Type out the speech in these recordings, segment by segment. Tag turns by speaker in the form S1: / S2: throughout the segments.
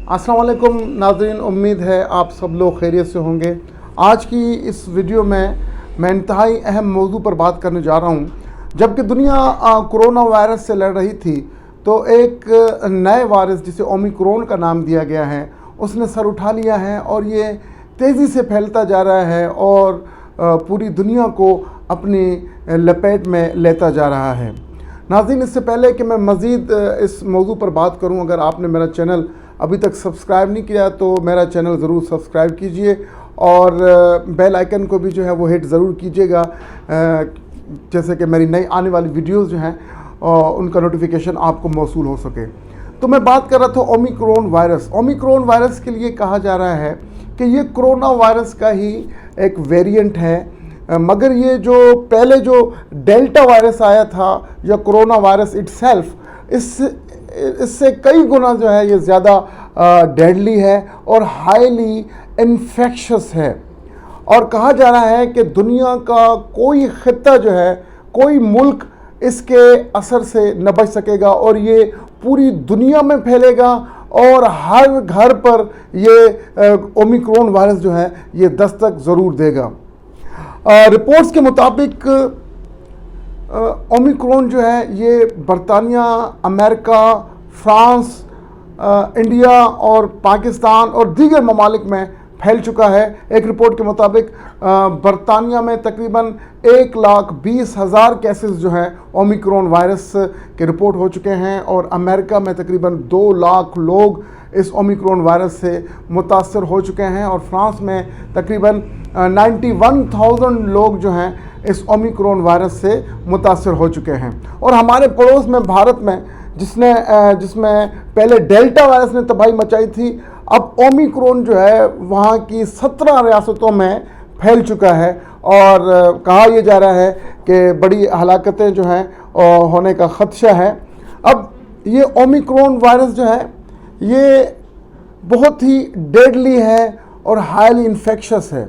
S1: अस्सलाम वालेकुम नाज़रीन, उम्मीद है आप सब लोग खैरियत से होंगे। आज की इस वीडियो में मैं इंतहाई अहम मौजू पर बात करने जा रहा हूँ। जबकि दुनिया कोरोना वायरस से लड़ रही थी तो एक नए वायरस जिसे ओमिक्रॉन का नाम दिया गया है उसने सर उठा लिया है और ये तेज़ी से फैलता जा रहा है और पूरी दुनिया को अपनी लपेट में लेता जा रहा है। नाज़रीन, इससे पहले कि मैं मज़ीद इस मौजू पर बात करूं, अगर आपने मेरा चैनल अभी तक सब्सक्राइब नहीं किया तो मेरा चैनल ज़रूर सब्सक्राइब कीजिए और बेल आइकन को भी जो है वो हिट ज़रूर कीजिएगा, जैसे कि मेरी नई आने वाली वीडियोस जो हैं उनका नोटिफिकेशन आपको मौसूल हो सके। तो मैं बात कर रहा था ओमिक्रॉन वायरस। ओमिक्रॉन वायरस के लिए कहा जा रहा है कि ये कोरोना वायरस का ही एक वेरिएंट है, मगर ये जो पहले जो डेल्टा वायरस आया था या कोरोना वायरस इटसेल्फ, इससे कई गुना जो है ये ज़्यादा डेडली है और हाईली इन्फेक्शस है। और कहा जा रहा है कि दुनिया का कोई खित्ता जो है, कोई मुल्क इसके असर से न बच सकेगा और ये पूरी दुनिया में फैलेगा और हर घर पर ये ओमिक्रॉन वायरस जो है ये दस्तक ज़रूर देगा। रिपोर्ट्स के मुताबिक ओमिक्रॉन जो है ये बरतानिया, अमेरिका, फ्रांस, इंडिया और पाकिस्तान और दीगर ममालिक में फैल चुका है। एक रिपोर्ट के मुताबिक बरतानिया में तकरीबन 1,20,000 केसेस जो हैं ओमिक्रॉन वायरस के रिपोर्ट हो चुके हैं और अमेरिका में तकरीबन 2 लाख लोग इस ओमिक्रॉन वायरस से मुतासर हो चुके हैं और फ्रांस में तकरीबन 91,000 लोग जो हैं इस ओमिक्रॉन वायरस से मुतासर हो चुके हैं। और हमारे पड़ोस में भारत में जिसमें पहले डेल्टा वायरस ने तबाही मचाई थी, अब ओमिक्रॉन जो है वहाँ की 17 रियासतों में फैल चुका है और कहा यह जा रहा है कि बड़ी हलाकतें जो हैं होने का ख़दशा है। अब ये ओमिक्रॉन वायरस जो है ये बहुत ही डेडली है और हाईली इन्फेक्शस है।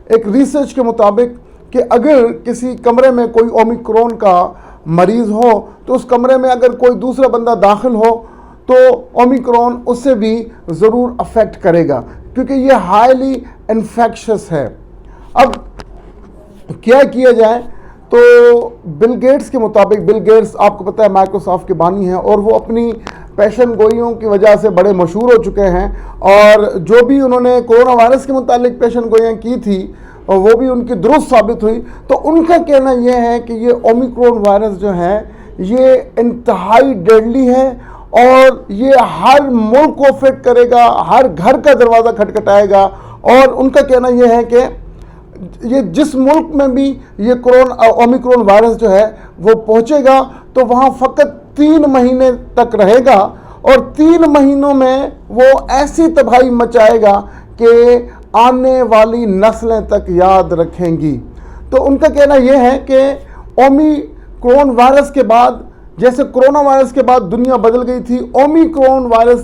S1: एक रिसर्च के मुताबिक कि अगर किसी कमरे में कोई ओमिक्रॉन का मरीज़ हो तो उस कमरे में अगर कोई दूसरा बंदा दाखिल हो तो ओमिक्रॉन उससे भी ज़रूर अफेक्ट करेगा, क्योंकि ये हाईली इन्फेक्शस है। अब क्या किया जाए तो बिल गेट्स के मुताबिक, बिल गेट्स आपको पता है माइक्रोसॉफ्ट के बानी हैं और वो अपनी पैशन गोइयों की वजह से बड़े मशहूर हो चुके हैं और जो भी उन्होंने कोरोना वायरस के मुतालिक पैशन गोइयाँ की थी और वो भी उनकी दुरुस्त साबित हुई। तो उनका कहना यह है कि ये ओमिक्रॉन वायरस जो है ये इंतहाई डेडली है और ये हर मुल्क को अफेक्ट करेगा, हर घर का दरवाज़ा खटखटाएगा। और उनका कहना यह है कि ये जिस मुल्क में भी ये ओमिक्रॉन वायरस जो है वो पहुँचेगा तो वहाँ फ़कत 3 महीने तक रहेगा और 3 महीनों में वो ऐसी तबाही मचाएगा कि आने वाली नस्लें तक याद रखेंगी। तो उनका कहना यह है कि ओमिक्रॉन वायरस के बाद, जैसे कोरोना वायरस के बाद दुनिया बदल गई थी, ओमिक्रॉन वायरस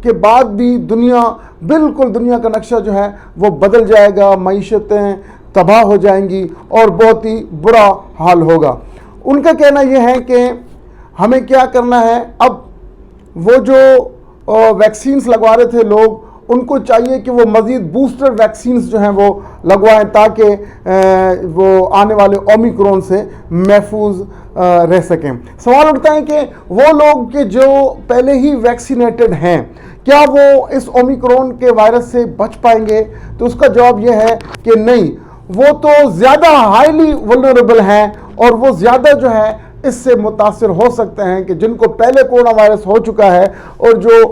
S1: के बाद भी दुनिया का नक्शा जो है वो बदल जाएगा, मईशतें तबाह हो जाएंगी और बहुत ही बुरा हाल होगा। उनका कहना यह है कि हमें क्या करना है, अब वो जो वैक्सीन्स लगवा रहे थे लोग, उनको चाहिए कि वो मज़ीद बूस्टर वैक्सीन्स जो हैं वो लगवाएं ताकि वो आने वाले ओमिक्रॉन से महफूज रह सकें। सवाल उठता है कि वो लोग के जो पहले ही वैक्सीनेटेड हैं, क्या वो इस ओमिक्रॉन के वायरस से बच पाएंगे? तो उसका जवाब यह है कि नहीं, वो तो ज़्यादा हाईली वल्नरेबल हैं और वो ज़्यादा जो है इससे मुतासर हो सकते हैं कि जिनको पहले कोरोना वायरस हो चुका है और जो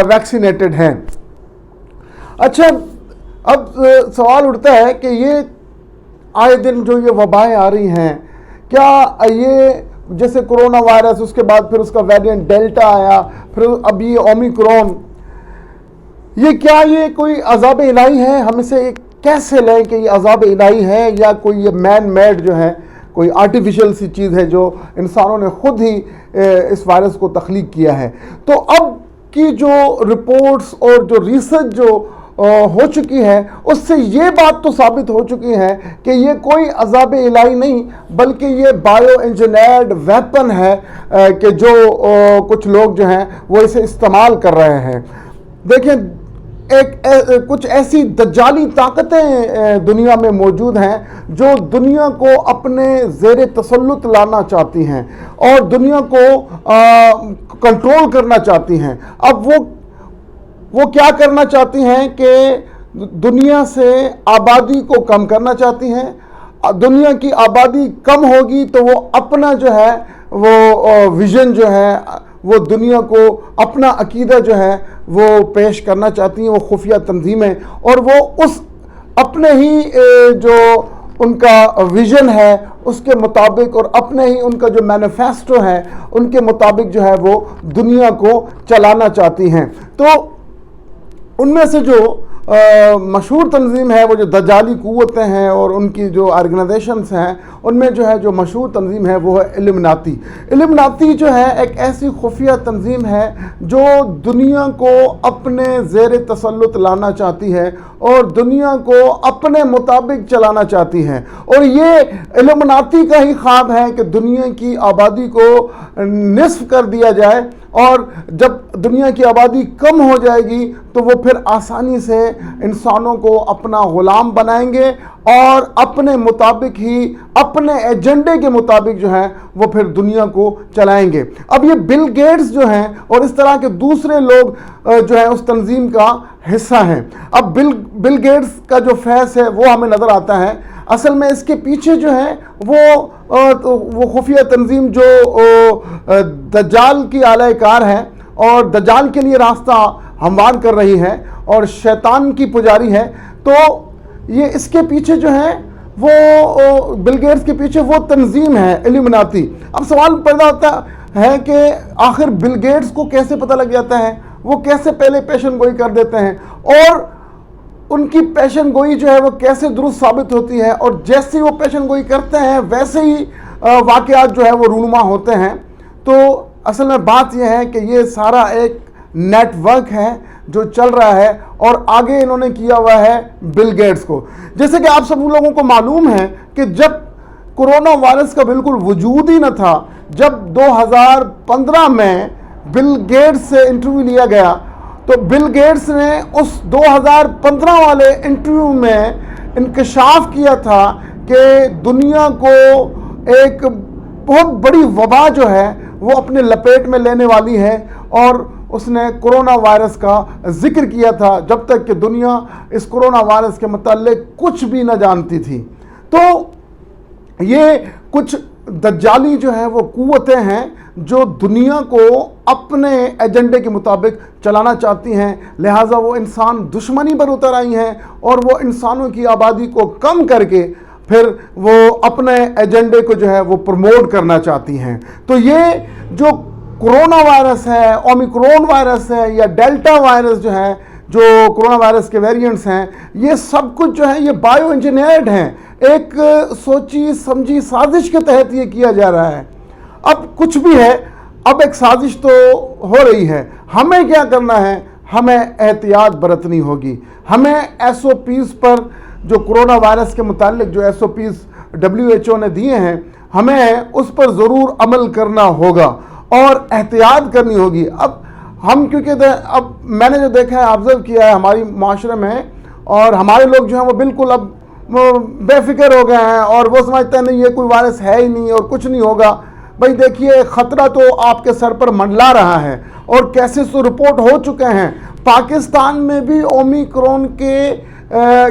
S1: वैक्सीनेटेड हैं। अच्छा, अब सवाल उठता है कि ये आए दिन जो ये वबाएँ आ रही हैं, क्या ये जैसे कोरोना वायरस, उसके बाद फिर उसका वेरिएंट डेल्टा आया, फिर अब ये ओमिक्रॉन, ये कोई अज़ाब इलाही है? हम इसे कैसे लें कि ये अज़ाब इलाही है या कोई ये मैन मेड जो है, कोई आर्टिफिशियल सी चीज़ है जो इंसानों ने खुद ही इस वायरस को तख्लीक किया है? तो अब की जो रिपोर्ट्स और जो रिसर्च जो हो चुकी है उससे ये बात तो साबित हो चुकी है कि ये कोई अज़ाब इलाही नहीं बल्कि ये बायो इंजीनियर्ड वेपन है कि जो कुछ लोग जो हैं वो इसे इस्तेमाल कर रहे हैं। دیکھیں کچھ ایسی دجالی طاقتیں دنیا میں موجود ہیں جو دنیا کو اپنے زیر تسلط لانا چاہتی ہیں اور دنیا کو کنٹرول کرنا چاہتی ہیں۔ اب وہ کیا کرنا چاہتی ہیں کہ دنیا سے آبادی کو کم کرنا چاہتی ہیں۔ دنیا کی آبادی کم ہوگی تو وہ اپنا جو ہے وہ ویژن جو ہے وہ دنیا کو اپنا عقیدہ جو ہے وہ پیش کرنا چاہتی ہیں، وہ خفیہ تنظیمیں، اور وہ اس اپنے ہی جو ان کا ویژن ہے اس کے مطابق اور اپنے ہی ان کا جو مینیفیسٹو ہے ان کے مطابق جو ہے وہ دنیا کو چلانا چاہتی ہیں۔ تو ان میں سے جو مشہور تنظیم ہے وہ جو دجالی قوتیں ہیں اور ان کی جو آرگنائزیشنز ہیں ان میں جو ہے جو مشہور تنظیم ہے وہ ہے الومناتی۔ الومناتی جو ہے ایک ایسی خفیہ تنظیم ہے جو دنیا کو اپنے زیر تسلط لانا چاہتی ہے اور دنیا کو اپنے مطابق چلانا چاہتی ہے، اور یہ الومناتی کا ہی خواب ہے کہ دنیا کی آبادی کو نصف کر دیا جائے، اور جب دنیا کی آبادی کم ہو جائے گی تو وہ پھر آسانی سے انسانوں کو اپنا غلام بنائیں گے اور اپنے مطابق ہی اپنے ایجنڈے کے مطابق جو ہے وہ پھر دنیا کو چلائیں گے۔ اب یہ بل گیٹس جو ہیں اور اس طرح کے دوسرے لوگ جو ہیں اس تنظیم کا حصہ ہیں۔ اب بل گیٹس کا جو فیض ہے وہ ہمیں نظر آتا ہے، اصل میں اس کے پیچھے جو ہے وہ خفیہ تنظیم جو دجال کی اعلی کار ہے اور دجال کے لیے راستہ ہموار کر رہی ہے اور شیطان کی پجاری ہے، تو یہ اس کے پیچھے جو ہے وہ بل گیٹس کے پیچھے وہ تنظیم ہے الومناتی۔ اب سوال پیدا ہوتا ہے کہ آخر بل گیٹس کو کیسے پتہ لگ جاتا ہے، وہ کیسے پہلے پیشن گوئی کر دیتے ہیں، اور ان کی پیشن گوئی جو ہے وہ کیسے درست ثابت ہوتی ہے، اور جیسے وہ پیشن گوئی کرتے ہیں ویسے ہی واقعات جو ہے وہ رونما ہوتے ہیں۔ تو اصل میں بات یہ ہے کہ یہ سارا ایک نیٹ ورک ہے جو چل رہا ہے، اور آگے انہوں نے کیا ہوا ہے بل گیٹس کو۔ جیسے کہ آپ سب لوگوں کو معلوم ہے کہ جب کرونا وائرس کا بالکل وجود ہی نہ تھا، جب 2015 میں بل گیٹس سے انٹرویو لیا گیا تو بل گیٹس نے اس 2015 والے انٹرویو میں انکشاف کیا تھا کہ دنیا کو ایک بہت بڑی وبا جو ہے وہ اپنے لپیٹ میں لینے والی ہے، اور اس نے کرونا وائرس کا ذکر کیا تھا جب تک کہ دنیا اس کرونا وائرس کے متعلق کچھ بھی نہ جانتی تھی۔ تو یہ کچھ دجالی جو ہے وہ قوتیں ہیں جو دنیا کو اپنے ایجنڈے کے مطابق چلانا چاہتی ہیں، لہٰذا وہ انسان دشمنی پر اتر آئی ہیں اور وہ انسانوں کی آبادی کو کم کر کے پھر وہ اپنے ایجنڈے کو جو ہے وہ پروموٹ کرنا چاہتی ہیں۔ تو یہ جو کرونا وائرس ہے، اومیکرون وائرس ہے یا ڈیلٹا وائرس جو ہے، جو کرونا وائرس کے ویریئنٹس ہیں، یہ سب کچھ جو ہے یہ بائیو انجینئرڈ ہیں، ایک سوچی سمجھی سازش کے تحت یہ کیا جا رہا ہے۔ اب کچھ بھی ہے، اب ایک سازش تو ہو رہی ہے، ہمیں کیا کرنا ہے؟ ہمیں احتیاط برتنی ہوگی، ہمیں ایس او پیز پر جو کرونا وائرس کے متعلق جو ایس او پیز WHO نے دیے ہیں ہمیں اس پر ضرور عمل کرنا ہوگا اور احتیاط کرنی ہوگی۔ اب ہم کیونکہ اب میں نے جو دیکھا ہے، آبزرو کیا ہے ہماری معاشرے میں، اور ہمارے لوگ جو ہیں وہ بالکل اب بے فکر ہو گئے ہیں اور وہ سمجھتے ہیں نہیں یہ کوئی وائرس ہے ہی نہیں اور کچھ نہیں ہوگا۔ بھائی دیکھیے خطرہ تو آپ کے سر پر منڈلا رہا ہے اور کیسز تو رپورٹ ہو چکے ہیں، پاکستان میں بھی اومیکرون کے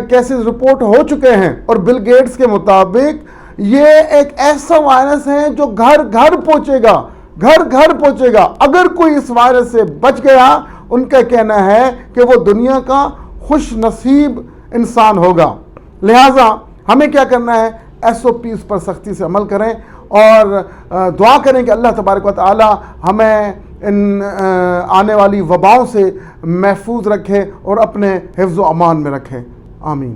S1: کیسز رپورٹ ہو چکے ہیں، اور بل گیٹس کے مطابق یہ ایک ایسا وائرس ہے جو گھر گھر پہنچے گا، گھر گھر پہنچے گا۔ اگر کوئی اس وائرس سے بچ گیا، ان کا کہنا ہے کہ وہ دنیا کا خوش نصیب انسان ہوگا۔ لہٰذا ہمیں کیا کرنا ہے؟ ایس او پیز پر سختی سے عمل کریں اور دعا کریں کہ اللہ تبارک و تعالی ہمیں ان آنے والی وباؤں سے محفوظ رکھے اور اپنے حفظ و امان میں رکھے۔ آمین۔